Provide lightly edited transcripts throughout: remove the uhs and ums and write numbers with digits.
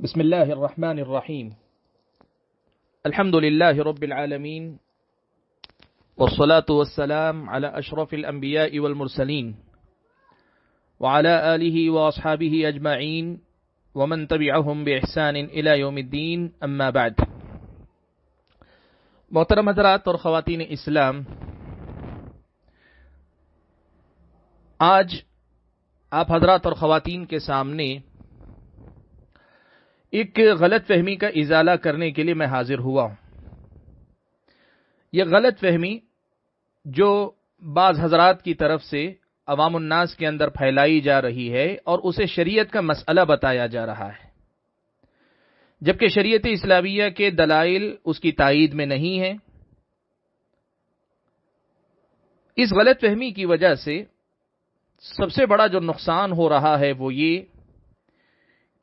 بسم الله الرحمن الرحيم الحمد لله رب العالمين والصلاة والسلام على أشرف الأنبياء والمرسلين وعلى آله وأصحابه أجمعين ومن تبعهم بإحسان إلى يوم الدين أما بعد. محترم حضرات اور خواتین اسلام، آج آپ حضرات اور خواتین کے سامنے ایک غلط فہمی کا ازالہ کرنے کے لیے میں حاضر ہوا ہوں. یہ غلط فہمی جو بعض حضرات کی طرف سے عوام الناس کے اندر پھیلائی جا رہی ہے اور اسے شریعت کا مسئلہ بتایا جا رہا ہے، جبکہ شریعت اسلامیہ کے دلائل اس کی تائید میں نہیں ہیں. اس غلط فہمی کی وجہ سے سب سے بڑا جو نقصان ہو رہا ہے وہ یہ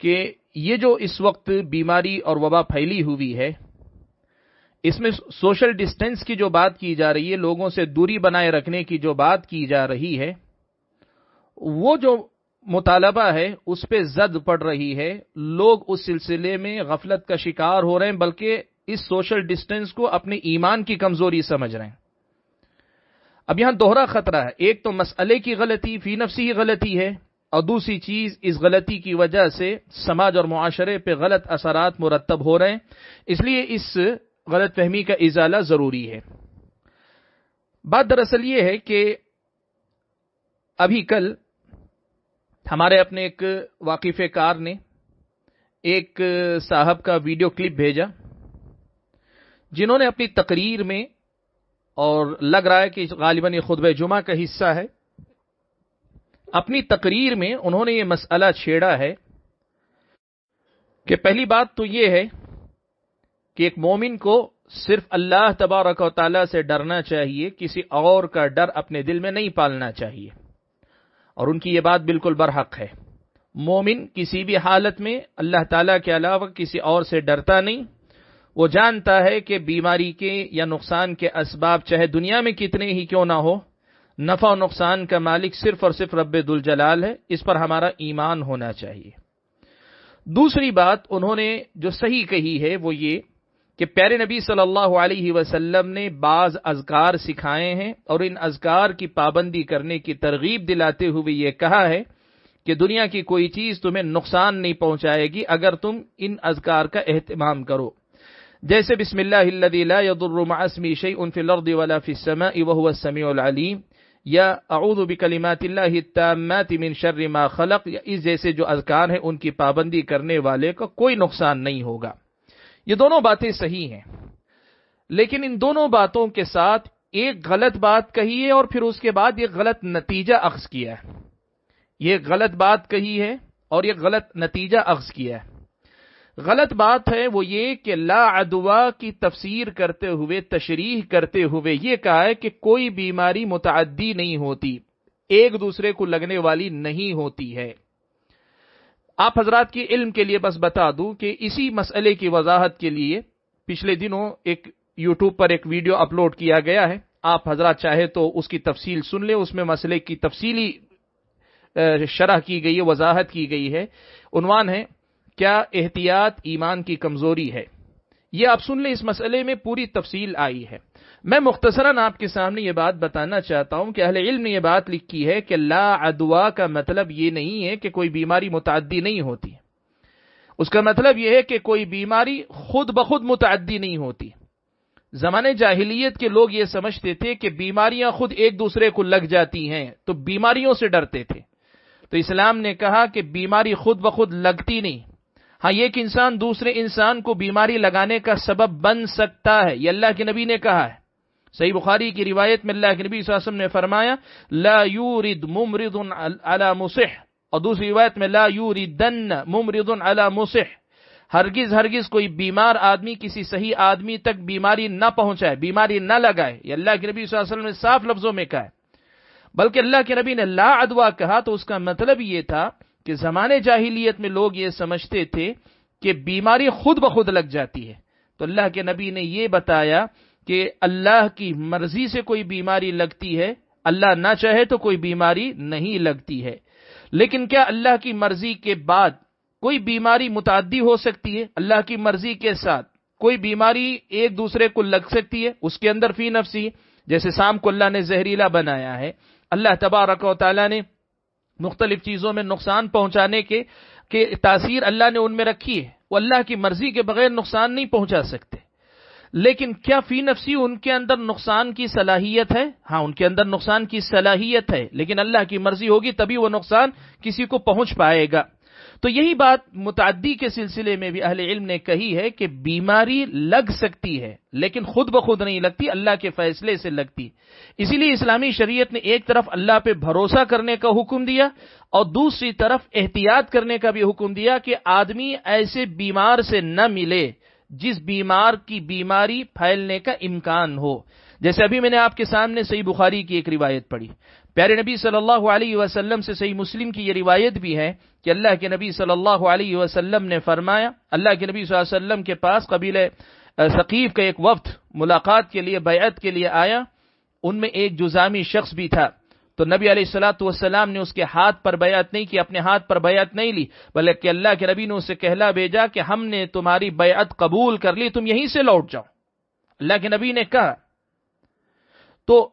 کہ یہ جو اس وقت بیماری اور وبا پھیلی ہوئی ہے، اس میں سوشل ڈسٹینس کی جو بات کی جا رہی ہے، لوگوں سے دوری بنائے رکھنے کی جو بات کی جا رہی ہے، وہ جو مطالبہ ہے اس پہ زد پڑ رہی ہے. لوگ اس سلسلے میں غفلت کا شکار ہو رہے ہیں، بلکہ اس سوشل ڈسٹینس کو اپنے ایمان کی کمزوری سمجھ رہے ہیں. اب یہاں دوہرا خطرہ ہے، ایک تو مسئلے کی غلطی فی نفسی ہی غلطی ہے، اور دوسری چیز اس غلطی کی وجہ سے سماج اور معاشرے پہ غلط اثرات مرتب ہو رہے ہیں. اس لیے اس غلط فہمی کا ازالہ ضروری ہے. بات دراصل یہ ہے کہ ابھی کل ہمارے اپنے ایک واقف کار نے ایک صاحب کا ویڈیو کلپ بھیجا، جنہوں نے اپنی تقریر میں، اور لگ رہا ہے کہ غالباً یہ خطبہ جمعہ کا حصہ ہے، اپنی تقریر میں انہوں نے یہ مسئلہ چھیڑا ہے کہ پہلی بات تو یہ ہے کہ ایک مومن کو صرف اللہ تبارک و تعالیٰ سے ڈرنا چاہیے، کسی اور کا ڈر اپنے دل میں نہیں پالنا چاہیے. اور ان کی یہ بات بالکل برحق ہے. مومن کسی بھی حالت میں اللہ تعالیٰ کے علاوہ کسی اور سے ڈرتا نہیں. وہ جانتا ہے کہ بیماری کے یا نقصان کے اسباب چاہے دنیا میں کتنے ہی کیوں نہ ہو، نفع و نقصان کا مالک صرف اور صرف رب ذوالجلال ہے. اس پر ہمارا ایمان ہونا چاہیے. دوسری بات انہوں نے جو صحیح کہی ہے وہ یہ کہ پیارے نبی صلی اللہ علیہ وسلم نے بعض اذکار سکھائے ہیں، اور ان اذکار کی پابندی کرنے کی ترغیب دلاتے ہوئے یہ کہا ہے کہ دنیا کی کوئی چیز تمہیں نقصان نہیں پہنچائے گی اگر تم ان اذکار کا اہتمام کرو، جیسے بسم اللہ الذی لا یضر مع اسمہ شیء فی الارض ولا فی السماء وهو السمیع العلیم، یا اعوذ بکلمات اللہ التامات من شر ما خلق، یا اس جیسے جو اذکار ہیں ان کی پابندی کرنے والے کا کوئی نقصان نہیں ہوگا. یہ دونوں باتیں صحیح ہیں، لیکن ان دونوں باتوں کے ساتھ ایک غلط بات کہی ہے اور پھر اس کے بعد ایک غلط نتیجہ اخذ کیا ہے. یہ غلط بات کہی ہے اور یہ غلط نتیجہ اخذ کیا ہے. غلط بات ہے وہ یہ کہ لا عدوا کی تفسیر کرتے ہوئے، تشریح کرتے ہوئے یہ کہا ہے کہ کوئی بیماری متعدی نہیں ہوتی، ایک دوسرے کو لگنے والی نہیں ہوتی ہے. آپ حضرات کے علم کے لیے بس بتا دوں کہ اسی مسئلے کی وضاحت کے لیے پچھلے دنوں ایک یوٹیوب پر ایک ویڈیو اپلوڈ کیا گیا ہے. آپ حضرات چاہے تو اس کی تفصیل سن لیں، اس میں مسئلے کی تفصیلی شرح کی گئی ہے، وضاحت کی گئی ہے. عنوان ہے کیا احتیاط ایمان کی کمزوری ہے. یہ آپ سن لیں، اس مسئلے میں پوری تفصیل آئی ہے. میں مختصراً آپ کے سامنے یہ بات بتانا چاہتا ہوں کہ اہل علم نے یہ بات لکھی ہے کہ لا عدوا کا مطلب یہ نہیں ہے کہ کوئی بیماری متعدی نہیں ہوتی. اس کا مطلب یہ ہے کہ کوئی بیماری خود بخود متعدی نہیں ہوتی. زمانے جاہلیت کے لوگ یہ سمجھتے تھے کہ بیماریاں خود ایک دوسرے کو لگ جاتی ہیں، تو بیماریوں سے ڈرتے تھے. تو اسلام نے کہا کہ بیماری خود بخود لگتی نہیں. ہاں، ایک انسان دوسرے انسان کو بیماری لگانے کا سبب بن سکتا ہے، یہ اللہ کے نبی نے کہا ہے. صحیح بخاری کی روایت میں اللہ کے نبی صلی اللہ علیہ وسلم نے فرمایا لا یورد ممرض علی مصح، اور دوسری روایت میں لا یوردن ممرض علی مصح، ہرگز ہرگز کوئی بیمار آدمی کسی صحیح آدمی تک بیماری نہ پہنچائے، بیماری نہ لگائے. یہ اللہ کے نبی صلی اللہ علیہ وسلم نے صاف لفظوں میں کہا ہے. بلکہ اللہ کے نبی نے لا عدوا کہا تو اس کا مطلب یہ تھا کہ زمانے جاہلیت میں لوگ یہ سمجھتے تھے کہ بیماری خود بخود لگ جاتی ہے. تو اللہ کے نبی نے یہ بتایا کہ اللہ کی مرضی سے کوئی بیماری لگتی ہے، اللہ نہ چاہے تو کوئی بیماری نہیں لگتی ہے. لیکن کیا اللہ کی مرضی کے بعد کوئی بیماری متعدی ہو سکتی ہے اللہ کی مرضی کے ساتھ، کوئی بیماری ایک دوسرے کو لگ سکتی ہے، اس کے اندر فی نفسی، جیسے سام کو اللہ نے زہریلا بنایا ہے، اللہ تبارک و تعالی نے مختلف چیزوں میں نقصان پہنچانے کے تاثیر اللہ نے ان میں رکھی ہے، وہ اللہ کی مرضی کے بغیر نقصان نہیں پہنچا سکتے، لیکن کیا فی نفسی ان کے اندر نقصان کی صلاحیت ہے؟ ہاں، ان کے اندر نقصان کی صلاحیت ہے، لیکن اللہ کی مرضی ہوگی تبھی وہ نقصان کسی کو پہنچ پائے گا۔ تو یہی بات متعدی کے سلسلے میں بھی اہل علم نے کہی ہے کہ بیماری لگ سکتی ہے لیکن خود بخود نہیں لگتی، اللہ کے فیصلے سے لگتی۔ اسی لیے اسلامی شریعت نے ایک طرف اللہ پہ بھروسہ کرنے کا حکم دیا اور دوسری طرف احتیاط کرنے کا بھی حکم دیا کہ آدمی ایسے بیمار سے نہ ملے جس بیمار کی بیماری پھیلنے کا امکان ہو۔ جیسے ابھی میں نے آپ کے سامنے صحیح بخاری کی ایک روایت پڑھی، پیارے نبی صلی اللہ علیہ وسلم سے صحیح مسلم کی یہ روایت بھی ہے کہ اللہ کے نبی صلی اللہ علیہ وسلم نے فرمایا، اللہ کے نبی صلی اللہ علیہ وسلم کے پاس قبیلہ ثقیف کا ایک وفد ملاقات کے لیے، بیعت کے لیے آیا، ان میں ایک جذامی شخص بھی تھا، تو نبی علیہ الصلوۃ والسلام نے اس کے ہاتھ پر بیعت نہیں کی، اپنے ہاتھ پر بیعت نہیں لی، بلکہ اللہ کے نبی نے اسے کہلا بھیجا کہ ہم نے تمہاری بیعت قبول کر لی، تم یہیں سے لوٹ جاؤ۔ اللہ کے نبی نے کہا، تو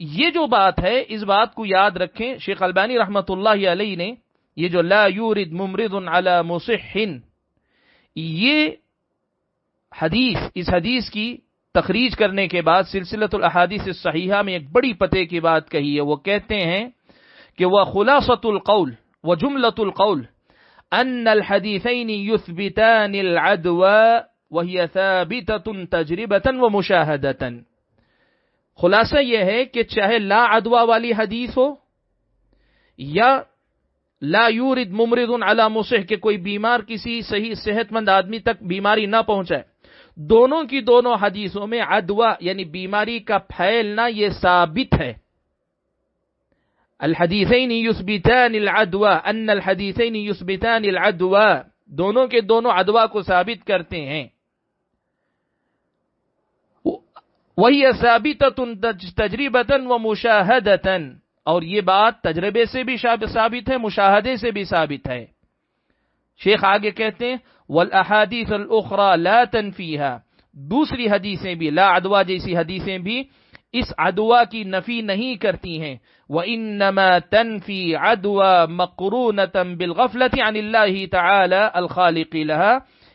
یہ جو بات ہے اس بات کو یاد رکھیں، شیخ البانی رحمۃ اللہ علیہ نے یہ جو لا یورد ممرض علی مصح، یہ حدیث، اس حدیث کی تخریج کرنے کے بعد سلسلۃ الاحادیث الصحیحہ میں ایک بڑی پتے کی بات کہی ہے۔ وہ کہتے ہیں کہ وہ خلاصۃ القول و جملۃ القول ان الحدیثین یثبتان العدوى وهي ثابتة تجربة ومشاہدة۔ خلاصہ یہ ہے کہ چاہے لا عدوہ والی حدیث ہو یا لا یورد ممرض علی مصح کہ کوئی بیمار کسی صحیح صحت مند آدمی تک بیماری نہ پہنچائے، دونوں کی دونوں حدیثوں میں عدوہ یعنی بیماری کا پھیلنا یہ ثابت ہے۔ الحدیثین یثبتان العدوى، ان الحدیثین یثبتان العدوى، دونوں کے دونوں عدوہ کو ثابت کرتے ہیں۔ وہی ثابتۃ تجربۃ ومشاہدۃ، اور یہ بات تجربے سے بھی ثابت ہے، مشاہدے سے بھی ثابت ہے۔ شیخ آگے کہتے ہیں والاحادیث الاخرى لا تنفیها، دوسری حدیثیں بھی، لا عدوہ جیسی حدیثیں بھی اس عدوہ کی نفی نہیں کرتی ہیں۔ وانما تنفی عدوى مقرونة بالغفلة عن اللہ تعالی الخالق لها،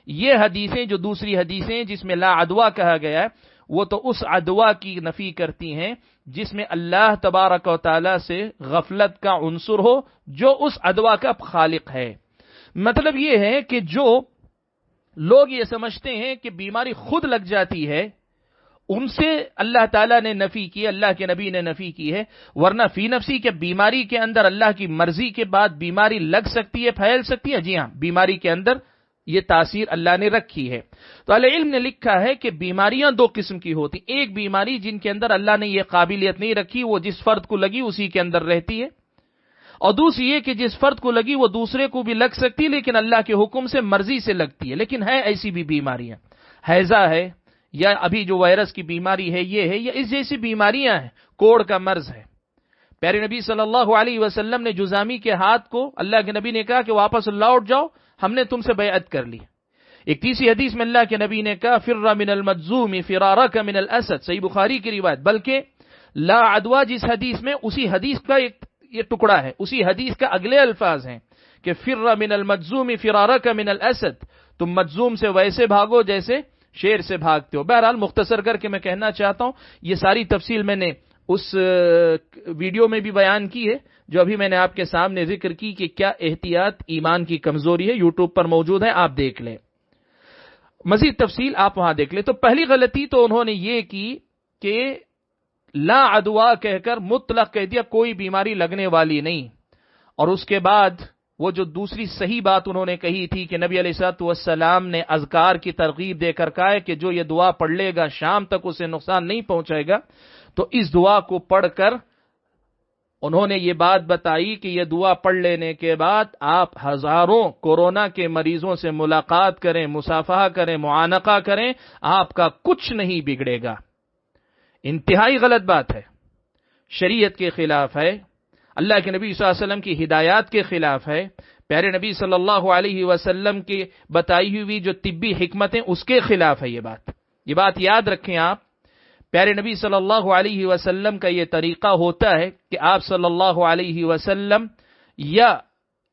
یہ حدیثیں جو دوسری حدیثیں جس میں لا عدوہ کہا گیا ہے وہ تو اس عدوہ کی نفی کرتی ہیں جس میں اللہ تبارک و تعالی سے غفلت کا عنصر ہو، جو اس عدوہ کا خالق ہے۔ مطلب یہ ہے کہ جو لوگ یہ سمجھتے ہیں کہ بیماری خود لگ جاتی ہے، ان سے اللہ تعالیٰ نے نفی کی، اللہ کے نبی نے نفی کی ہے، ورنہ فی نفسی کے بیماری کے اندر اللہ کی مرضی کے بعد بیماری لگ سکتی ہے، پھیل سکتی ہے۔ جی ہاں، بیماری کے اندر یہ تاثیر اللہ نے رکھی ہے۔ تو اہل علم نے لکھا ہے کہ بیماریاں دو قسم کی ہوتی، ایک بیماری جن کے اندر اللہ نے یہ قابلیت نہیں رکھی، وہ جس فرد کو لگی اسی کے اندر رہتی ہے، اور دوسری یہ کہ جس فرد کو لگی وہ دوسرے کو بھی لگ سکتی لیکن اللہ کے حکم سے، مرضی سے لگتی ہے۔ لیکن ہے ایسی بھی بیماریاں، ہیضہ ہے یا ابھی جو وائرس کی بیماری ہے یہ ہے، یا اس جیسی بیماریاں ہیں، کوڑ کا مرض ہے۔ پیارے نبی صلی اللہ علیہ وسلم نے جذامی کے ہاتھ کو، اللہ کے نبی نے کہا کہ واپس لوٹ جاؤ، ہم نے تم سے بیعت کر لی۔ ایک تیسری حدیث میں اللہ کے نبی نے کہا فر من المجذوم فرارک من الاسد، صحیح بخاری کی روایت۔ بلکہ لا عدوہ جس حدیث میں، اسی حدیث کا ایک یہ ٹکڑا ہے، اسی حدیث کا اگلے الفاظ ہیں کہ فر من المجذوم فرارک من الاسد، تم مجذوم سے ویسے بھاگو جیسے شیر سے بھاگتے ہو۔ بہرحال مختصر کر کے میں کہنا چاہتا ہوں، یہ ساری تفصیل میں نے اس ویڈیو میں بھی بیان کی ہے جو ابھی میں نے آپ کے سامنے ذکر کی کہ کیا احتیاط ایمان کی کمزوری ہے، یوٹیوب پر موجود ہے، آپ دیکھ لیں، مزید تفصیل آپ وہاں دیکھ لیں۔ تو پہلی غلطی تو انہوں نے یہ کی کہ لا عدوہ کہہ کر مطلق کہہ دیا کوئی بیماری لگنے والی نہیں، اور اس کے بعد وہ جو دوسری صحیح بات انہوں نے کہی تھی کہ نبی علیہ الصلوۃ والسلام نے اذکار کی ترغیب دے کر کہا ہے کہ جو یہ دعا پڑھ لے گا شام تک اسے نقصان نہیں پہنچائے گا، تو اس دعا کو پڑھ کر انہوں نے یہ بات بتائی کہ یہ دعا پڑھ لینے کے بعد آپ ہزاروں کورونا کے مریضوں سے ملاقات کریں، مصافحہ کریں، معانقہ کریں، آپ کا کچھ نہیں بگڑے گا۔ انتہائی غلط بات ہے، شریعت کے خلاف ہے۔ اللہ کے نبی صلی اللہ علیہ وسلم کی ہدایات کے خلاف ہے، پیارے نبی صلی اللہ علیہ وسلم کی بتائی ہوئی جو طبی حکمتیں اس کے خلاف ہے یہ بات یاد رکھیں آپ۔ پیارے نبی صلی اللہ علیہ وسلم کا یہ طریقہ ہوتا ہے کہ آپ صلی اللہ علیہ وسلم یا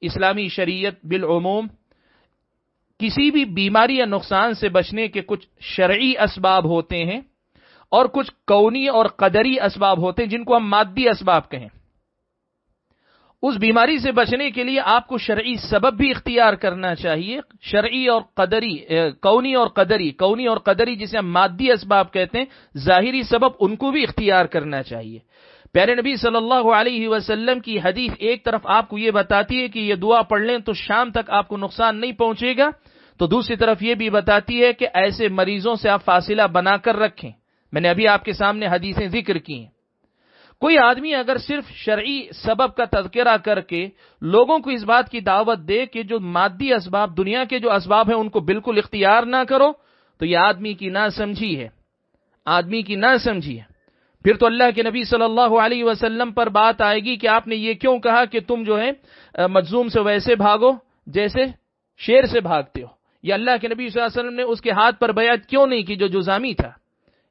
اسلامی شریعت بالعموم کسی بھی بیماری یا نقصان سے بچنے کے کچھ شرعی اسباب ہوتے ہیں اور کچھ کونی اور قدری اسباب ہوتے ہیں جن کو ہم مادی اسباب کہیں۔ اس بیماری سے بچنے کے لیے آپ کو شرعی سبب بھی اختیار کرنا چاہیے، شرعی اور قدری، کونی اور قدری جسے ہم مادی اسباب کہتے ہیں، ظاہری سبب ان کو بھی اختیار کرنا چاہیے۔ پیارے نبی صلی اللہ علیہ وسلم کی حدیث ایک طرف آپ کو یہ بتاتی ہے کہ یہ دعا پڑھ لیں تو شام تک آپ کو نقصان نہیں پہنچے گا، تو دوسری طرف یہ بھی بتاتی ہے کہ ایسے مریضوں سے آپ فاصلہ بنا کر رکھیں۔ میں نے ابھی آپ کے سامنے حدیثیں ذکر کی ہیں۔ کوئی آدمی اگر صرف شرعی سبب کا تذکرہ کر کے لوگوں کو اس بات کی دعوت دے کہ جو مادی اسباب، دنیا کے جو اسباب ہیں ان کو بالکل اختیار نہ کرو، تو یہ آدمی کی ناسمجھی ہے۔ پھر تو اللہ کے نبی صلی اللہ علیہ وسلم پر بات آئے گی کہ آپ نے یہ کیوں کہا کہ تم جو ہے مجذوم سے ویسے بھاگو جیسے شیر سے بھاگتے ہو، یا اللہ کے نبی صلی اللہ علیہ وسلم نے اس کے ہاتھ پر بیعت کیوں نہیں کی جو جزامی تھا۔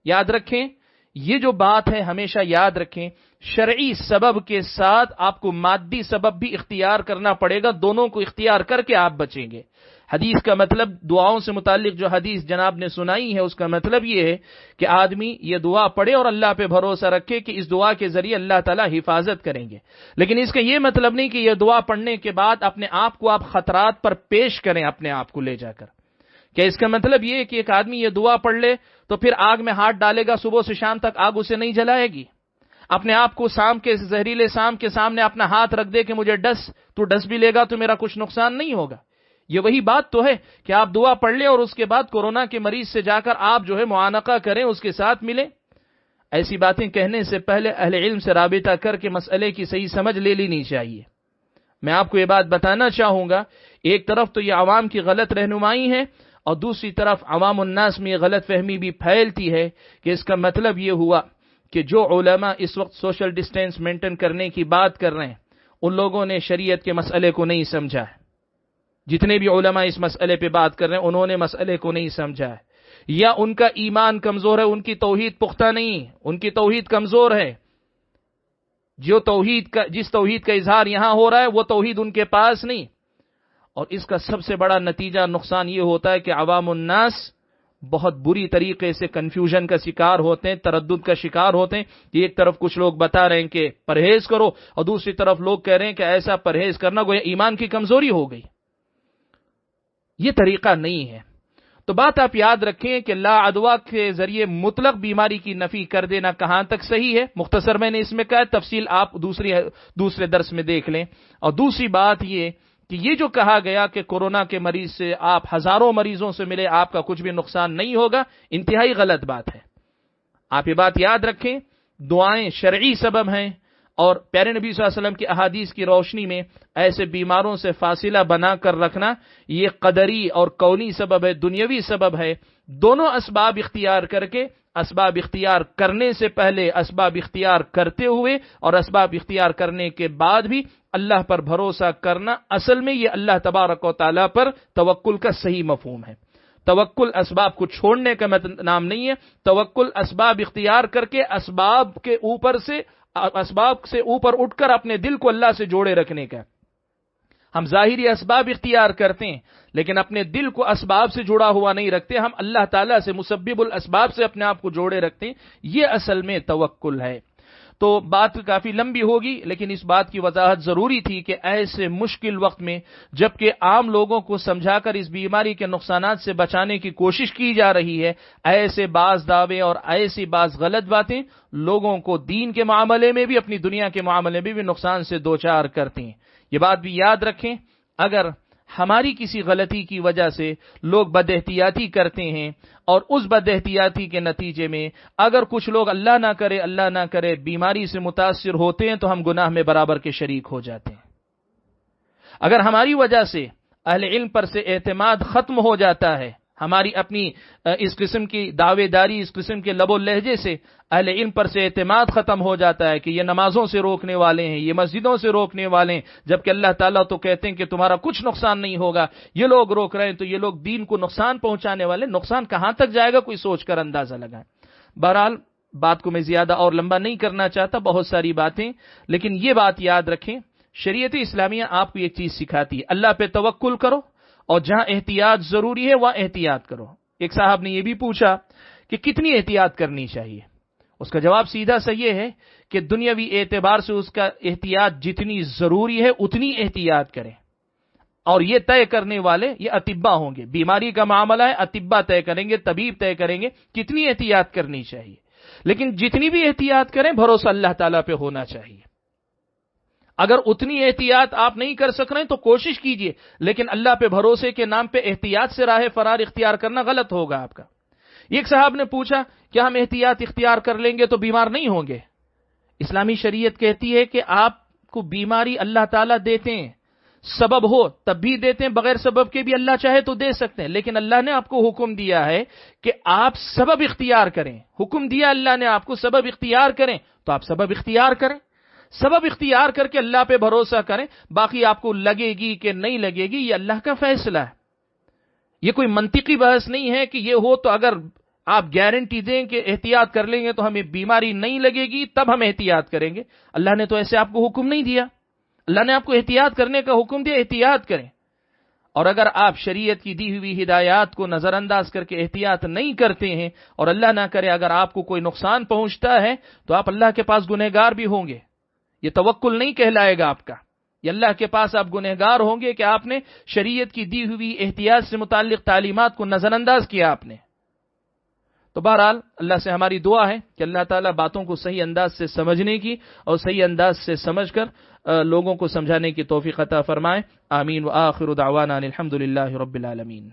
یاد رکھیں، یہ جو بات ہے ہمیشہ یاد رکھیں، شرعی سبب کے ساتھ آپ کو مادی سبب بھی اختیار کرنا پڑے گا، دونوں کو اختیار کر کے آپ بچیں گے۔ حدیث کا مطلب، دعاؤں سے متعلق جو حدیث جناب نے سنائی ہے اس کا مطلب یہ ہے کہ آدمی یہ دعا پڑھے اور اللہ پہ بھروسہ رکھے کہ اس دعا کے ذریعے اللہ تعالیٰ حفاظت کریں گے، لیکن اس کا یہ مطلب نہیں کہ یہ دعا پڑھنے کے بعد اپنے آپ کو آپ خطرات پر پیش کریں، اپنے آپ کو لے جا کر۔ کیا اس کا مطلب یہ ہے کہ ایک آدمی یہ دعا پڑھ لے تو پھر آگ میں ہاتھ ڈالے گا، صبح سے شام تک آگ اسے نہیں جلائے گی؟ اپنے آپ کو زہریلے سام کے سامنے اپنا ہاتھ رکھ دے کہ مجھے تو ڈس بھی لے گا تو میرا کچھ نقصان نہیں ہوگا۔ یہ وہی بات تو ہے کہ آپ دعا پڑھ لیں اور اس کے بعد کورونا کے مریض سے جا کر آپ جو ہے معانقہ کریں، اس کے ساتھ ملیں۔ ایسی باتیں کہنے سے پہلے اہل علم سے رابطہ کر کے مسئلے کی صحیح سمجھ لے لینی چاہیے۔ میں آپ کو یہ بات بتانا چاہوں گا، ایک طرف تو یہ عوام کی غلط رہنمائی ہے اور دوسری طرف عوام الناس میں یہ غلط فہمی بھی پھیلتی ہے کہ اس کا مطلب یہ ہوا کہ جو علماء اس وقت سوشل ڈسٹینس مینٹین کرنے کی بات کر رہے ہیں ان لوگوں نے شریعت کے مسئلے کو نہیں سمجھا ہے۔ جتنے بھی علماء اس مسئلے پہ بات کر رہے ہیں انہوں نے مسئلے کو نہیں سمجھا ہے، یا ان کا ایمان کمزور ہے، ان کی توحید پختہ نہیں، ان کی توحید کمزور ہے۔ جس توحید کا اظہار یہاں ہو رہا ہے وہ توحید ان کے پاس نہیں، اور اس کا سب سے بڑا نتیجہ نقصان یہ ہوتا ہے کہ عوام الناس بہت بری طریقے سے کنفیوژن کا شکار ہوتے ہیں، تردد کا شکار ہوتے ہیں۔ ایک طرف کچھ لوگ بتا رہے ہیں کہ پرہیز کرو اور دوسری طرف لوگ کہہ رہے ہیں کہ ایسا پرہیز کرنا گویا ایمان کی کمزوری ہو گئی۔ یہ طریقہ نہیں ہے۔ تو بات آپ یاد رکھیں کہ لا عدوہ کے ذریعے مطلق بیماری کی نفی کر دینا کہاں تک صحیح ہے، مختصر میں نے اس میں کہا، تفصیل آپ دوسرے درس میں دیکھ لیں۔ اور دوسری بات یہ کہ یہ جو کہا گیا کہ کورونا کے مریض سے آپ ہزاروں مریضوں سے ملے آپ کا کچھ بھی نقصان نہیں ہوگا، انتہائی غلط بات ہے۔ آپ یہ بات یاد رکھیں، دعائیں شرعی سبب ہیں، اور پیارے نبی صلی اللہ علیہ وسلم کی احادیث کی روشنی میں ایسے بیماروں سے فاصلہ بنا کر رکھنا یہ قدری اور کونی سبب ہے، دنیاوی سبب ہے۔ دونوں اسباب اختیار کر کے، اسباب اختیار کرنے سے پہلے، اسباب اختیار کرتے ہوئے اور اسباب اختیار کرنے کے بعد بھی اللہ پر بھروسہ کرنا، اصل میں یہ اللہ تبارک و تعالیٰ پر توکل کا صحیح مفہوم ہے۔ توکل اسباب کو چھوڑنے کا نام نہیں ہے، توکل اسباب اختیار کر کے اسباب سے اوپر اٹھ کر اپنے دل کو اللہ سے جوڑے رکھنے کا۔ ہم ظاہری اسباب اختیار کرتے ہیں لیکن اپنے دل کو اسباب سے جڑا ہوا نہیں رکھتے، ہم اللہ تعالیٰ سے مسبب الاسباب سے اپنے آپ کو جوڑے رکھتے ہیں، یہ اصل میں توکل ہے۔ تو بات کافی لمبی ہوگی لیکن اس بات کی وضاحت ضروری تھی کہ ایسے مشکل وقت میں جبکہ عام لوگوں کو سمجھا کر اس بیماری کے نقصانات سے بچانے کی کوشش کی جا رہی ہے، ایسے بعض دعوے اور ایسی بعض غلط باتیں لوگوں کو دین کے معاملے میں بھی، اپنی دنیا کے معاملے میں بھی نقصان سے دوچار کرتی ہیں۔ یہ بات بھی یاد رکھیں، اگر ہماری کسی غلطی کی وجہ سے لوگ بد احتیاطی کرتے ہیں اور اس بد احتیاطی کے نتیجے میں اگر کچھ لوگ اللہ نہ کرے بیماری سے متاثر ہوتے ہیں تو ہم گناہ میں برابر کے شریک ہو جاتے ہیں۔ اگر ہماری وجہ سے اہل علم پر سے اعتماد ختم ہو جاتا ہے، ہماری اپنی اس قسم کی دعوے داری، اس قسم کے لب و لہجے سے اہل علم پر سے اعتماد ختم ہو جاتا ہے کہ یہ نمازوں سے روکنے والے ہیں، یہ مسجدوں سے روکنے والے ہیں، جبکہ اللہ تعالیٰ تو کہتے ہیں کہ تمہارا کچھ نقصان نہیں ہوگا. یہ لوگ روک رہے ہیں تو یہ لوگ دین کو نقصان پہنچانے والے. نقصان کہاں تک جائے گا کوئی سوچ کر اندازہ لگائیں. بہرحال بات کو میں زیادہ اور لمبا نہیں کرنا چاہتا، بہت ساری باتیں، لیکن یہ بات یاد رکھیں، شریعت اسلامیہ آپ کو ایک چیز سکھاتی ہے، اللہ پہ توکل کرو اور جہاں احتیاط ضروری ہے وہاں احتیاط کرو. ایک صاحب نے یہ بھی پوچھا کہ کتنی احتیاط کرنی چاہیے. اس کا جواب سیدھا سا یہ ہے کہ دنیاوی اعتبار سے اس کا احتیاط جتنی ضروری ہے اتنی احتیاط کریں، اور یہ طے کرنے والے یہ اطباء ہوں گے. بیماری کا معاملہ ہے، اطباء طے کریں گے، طبیب طے کریں گے کتنی احتیاط کرنی چاہیے. لیکن جتنی بھی احتیاط کریں بھروسہ اللہ تعالیٰ پہ ہونا چاہیے. اگر اتنی احتیاط آپ نہیں کر سک رہے تو کوشش کیجئے، لیکن اللہ پہ بھروسے کے نام پہ احتیاط سے راہ فرار اختیار کرنا غلط ہوگا آپ کا. ایک صاحب نے پوچھا کیا ہم احتیاط اختیار کر لیں گے تو بیمار نہیں ہوں گے؟ اسلامی شریعت کہتی ہے کہ آپ کو بیماری اللہ تعالیٰ دیتے ہیں، سبب ہو تب بھی دیتے ہیں، بغیر سبب کے بھی اللہ چاہے تو دے سکتے ہیں، لیکن اللہ نے آپ کو حکم دیا ہے کہ آپ سبب اختیار کریں. حکم دیا اللہ نے آپ کو سبب اختیار کریں تو آپ سبب اختیار کریں. سبب اختیار کر کے اللہ پہ بھروسہ کریں، باقی آپ کو لگے گی کہ نہیں لگے گی یہ اللہ کا فیصلہ ہے. یہ کوئی منطقی بحث نہیں ہے کہ یہ ہو تو اگر آپ گارنٹی دیں کہ احتیاط کر لیں گے تو ہمیں بیماری نہیں لگے گی تب ہم احتیاط کریں گے. اللہ نے تو ایسے آپ کو حکم نہیں دیا. اللہ نے آپ کو احتیاط کرنے کا حکم دیا، احتیاط کریں. اور اگر آپ شریعت کی دی ہوئی ہدایات کو نظر انداز کر کے احتیاط نہیں کرتے ہیں اور اللہ نہ کرے اگر آپ کو کوئی نقصان پہنچتا ہے تو آپ اللہ کے پاس گنہگار بھی ہوں گے. یہ توکل نہیں کہلائے گا آپ کا. یہ اللہ کے پاس آپ گنہگار ہوں گے کہ آپ نے شریعت کی دی ہوئی احتیاط سے متعلق تعلیمات کو نظر انداز کیا آپ نے. تو بہرحال اللہ سے ہماری دعا ہے کہ اللہ تعالیٰ باتوں کو صحیح انداز سے سمجھنے کی اور صحیح انداز سے سمجھ کر لوگوں کو سمجھانے کی توفیق عطا فرمائے. آمین. وآخر دعوانا الحمد للہ رب العالمین.